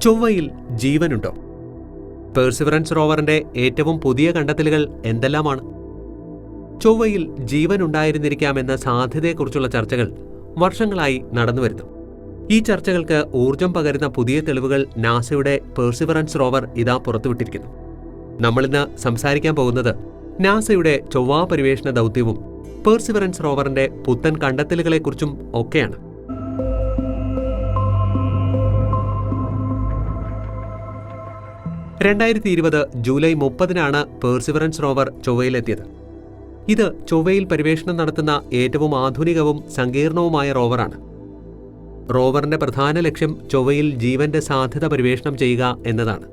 ചൊവ്വയിൽ ജീവനുണ്ടോ? പെർസിവറൻസ് റോവറിന്റെ ഏറ്റവും പുതിയ കണ്ടെത്തലുകൾ എന്തെല്ലാമാണ്? ചൊവ്വയിൽ ജീവൻ ഉണ്ടായിരുന്നിരിക്കാമെന്ന സാധ്യതയെക്കുറിച്ചുള്ള ചർച്ചകൾ വർഷങ്ങളായി നടന്നുവരുന്നു. ഈ ചർച്ചകൾക്ക് ഊർജം പകരുന്ന പുതിയ തെളിവുകൾ നാസയുടെ പെർസിവറൻസ് റോവർ ഇതാ പുറത്തുവിട്ടിരിക്കുന്നു. നമ്മളിന്ന് സംസാരിക്കാൻ പോകുന്നത് നാസയുടെ ചൊവ്വാ പര്യവേഷണ ദൗത്യവും പെർസിവറൻസ് റോവറിന്റെ പുത്തൻ കണ്ടെത്തലുകളെക്കുറിച്ചും ഒക്കെയാണ്. ജൂലൈ 30 പെർസിവറൻസ് റോവർ ചൊവ്വയിലെത്തിയത്. ഇത് ചൊവ്വയിൽ പര്യവേഷണം നടത്തുന്ന ഏറ്റവും ആധുനികവും സങ്കീർണവുമായ റോവറാണ്. റോവറിന്റെ പ്രധാന ലക്ഷ്യം ചൊവ്വയിൽ ജീവന്റെ സാധ്യത പര്യവേഷണം ചെയ്യുക എന്നതാണ്.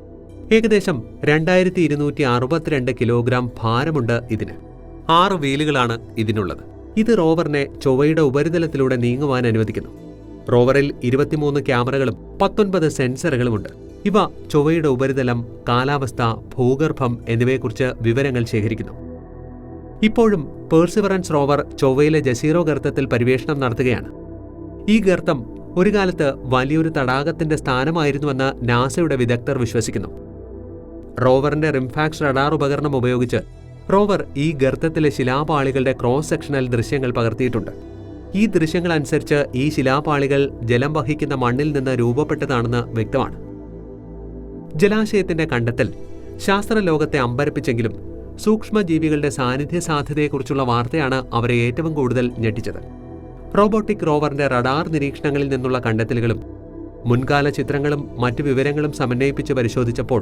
ഏകദേശം 2262 കിലോഗ്രാം ഭാരമുണ്ട് ഇതിന്. 6 വീലുകളാണ് ഇതിനുള്ളത്. ഇത് റോവറിനെ ചൊവ്വയുടെ ഉപരിതലത്തിലൂടെ നീങ്ങുവാൻ അനുവദിക്കുന്നു. റോവറിൽ 23 ക്യാമറകളും 19 സെൻസറുകളുമുണ്ട്. ഇവ ചൊവ്വയുടെ ഉപരിതലം, കാലാവസ്ഥ, ഭൂഗർഭം എന്നിവയെക്കുറിച്ച് വിവരങ്ങൾ ശേഖരിക്കുന്നു. ഇപ്പോഴും പെർസിവറൻസ് റോവർ ചൊവ്വയിലെ ജസീറോ ഗർത്തത്തിൽ പര്യവേഷണം നടത്തുകയാണ്. ഈ ഗർത്തം ഒരു കാലത്ത് വലിയൊരു തടാകത്തിന്റെ സ്ഥാനമായിരുന്നുവെന്ന് നാസയുടെ വിദഗ്ധർ വിശ്വസിക്കുന്നു. റോവറിന്റെ റിംഫാക്സ് റഡാർ ഉപകരണം ഉപയോഗിച്ച് റോവർ ഈ ഗർത്തത്തിലെ ശിലാപാളികളുടെ ക്രോസ് സെക്ഷണൽ ദൃശ്യങ്ങൾ പകർത്തിയിട്ടുണ്ട്. ഈ ദൃശ്യങ്ങളനുസരിച്ച് ഈ ശിലാപാളികൾ ജലം വഹിക്കുന്ന മണ്ണിൽ നിന്ന് രൂപപ്പെട്ടതാണെന്ന് വ്യക്തമാണ്. ജലാശയത്തിന്റെ കണ്ടെത്തൽ ശാസ്ത്രലോകത്തെ അമ്പരപ്പിച്ചെങ്കിലും സൂക്ഷ്മജീവികളുടെ സാന്നിധ്യ സാധ്യതയെക്കുറിച്ചുള്ള വാർത്തയാണ് അവരെ ഏറ്റവും കൂടുതൽ ഞെട്ടിച്ചത്. റോബോട്ടിക് റോവറിന്റെ റഡാർ നിരീക്ഷണങ്ങളിൽ നിന്നുള്ള കണ്ടെത്തലുകളും മുൻകാല ചിത്രങ്ങളും മറ്റു വിവരങ്ങളും സമന്വയിപ്പിച്ച് പരിശോധിച്ചപ്പോൾ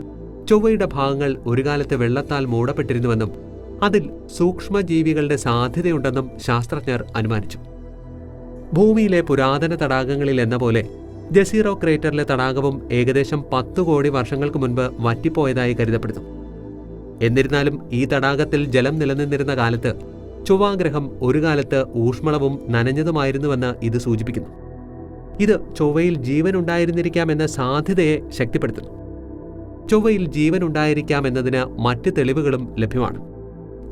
ചൊവ്വയുടെ ഭാഗങ്ങൾ ഒരു കാലത്ത് വെള്ളത്താൽ മൂടപ്പെട്ടിരുന്നുവെന്നും അതിൽ സൂക്ഷ്മജീവികളുടെ സാധ്യതയുണ്ടെന്നും ശാസ്ത്രജ്ഞർ അനുമാനിച്ചു. ഭൂമിയിലെ പുരാതന തടാകങ്ങളിൽ എന്ന പോലെ ജസീറോ ക്രേറ്ററിലെ തടാകവും ഏകദേശം 10 കോടി വർഷങ്ങൾക്ക് മുൻപ് വറ്റിപ്പോയതായി കരുതപ്പെടുന്നു. എന്നിരുന്നാലും ഈ തടാകത്തിൽ ജലം നിലനിന്നിരുന്ന കാലത്ത് ചൊവ്വാഗ്രഹം ഒരു കാലത്ത് ഊഷ്മളവും നനഞ്ഞതുമായിരുന്നുവെന്ന് ഇത് സൂചിപ്പിക്കുന്നു. ഇത് ചൊവ്വയിൽ ജീവൻ ഉണ്ടായിരുന്നിരിക്കാമെന്ന സാധ്യതയെ ശക്തിപ്പെടുത്തുന്നു. ചൊവ്വയിൽ ജീവൻ ഉണ്ടായിരിക്കാമെന്നതിന് മറ്റ് തെളിവുകളും ലഭ്യമാണ്.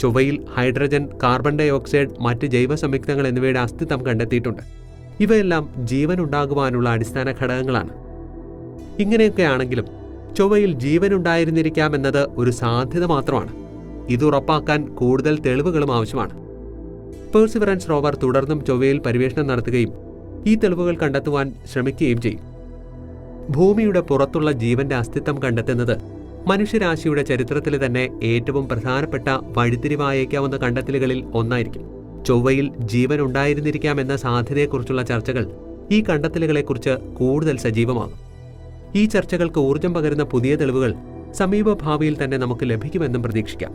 ചൊവ്വയിൽ ഹൈഡ്രജൻ, കാർബൺ ഡൈ ഓക്സൈഡ്, മറ്റ് ജൈവ സംയുക്തങ്ങൾ എന്നിവയുടെ അസ്തിത്വം കണ്ടെത്തിയിട്ടുണ്ട്. ഇവയെല്ലാം ജീവൻ ഉണ്ടാകുവാനുള്ള അടിസ്ഥാന ഘടകങ്ങളാണ്. ഇങ്ങനെയൊക്കെയാണെങ്കിലും ചൊവ്വയിൽ ജീവൻ ഉണ്ടായിരുന്നിരിക്കാമെന്നത് ഒരു സാധ്യത മാത്രമാണ്. ഇത് ഉറപ്പാക്കാൻ കൂടുതൽ തെളിവുകളും ആവശ്യമാണ്. പെർസിവറൻസ് റോവർ തുടർന്നും ചൊവ്വയിൽ പര്യവേഷണം നടത്തുകയും ഈ തെളിവുകൾ കണ്ടെത്തുവാൻ ശ്രമിക്കുകയും ചെയ്യും. ഭൂമിയുടെ പുറത്തുള്ള ജീവന്റെ അസ്തിത്വം കണ്ടെത്തുന്നത് മനുഷ്യരാശിയുടെ ചരിത്രത്തിലെ തന്നെ ഏറ്റവും പ്രധാനപ്പെട്ട വഴിത്തിരിവായേക്കാവുന്ന കണ്ടെത്തലുകളിൽ ഒന്നായിരിക്കും. ചൊവ്വയിൽ ജീവൻ ഉണ്ടായിരുന്നിരിക്കാമെന്ന സാധ്യതയെക്കുറിച്ചുള്ള ചർച്ചകൾ ഈ കണ്ടെത്തലുകളെക്കുറിച്ച് കൂടുതൽ സജീവമാകും. ഈ ചർച്ചകൾക്ക് ഊർജം പകരുന്ന പുതിയ തെളിവുകൾ സമീപഭാവിയിൽ തന്നെ നമുക്ക് ലഭിക്കുമെന്നും പ്രതീക്ഷിക്കാം.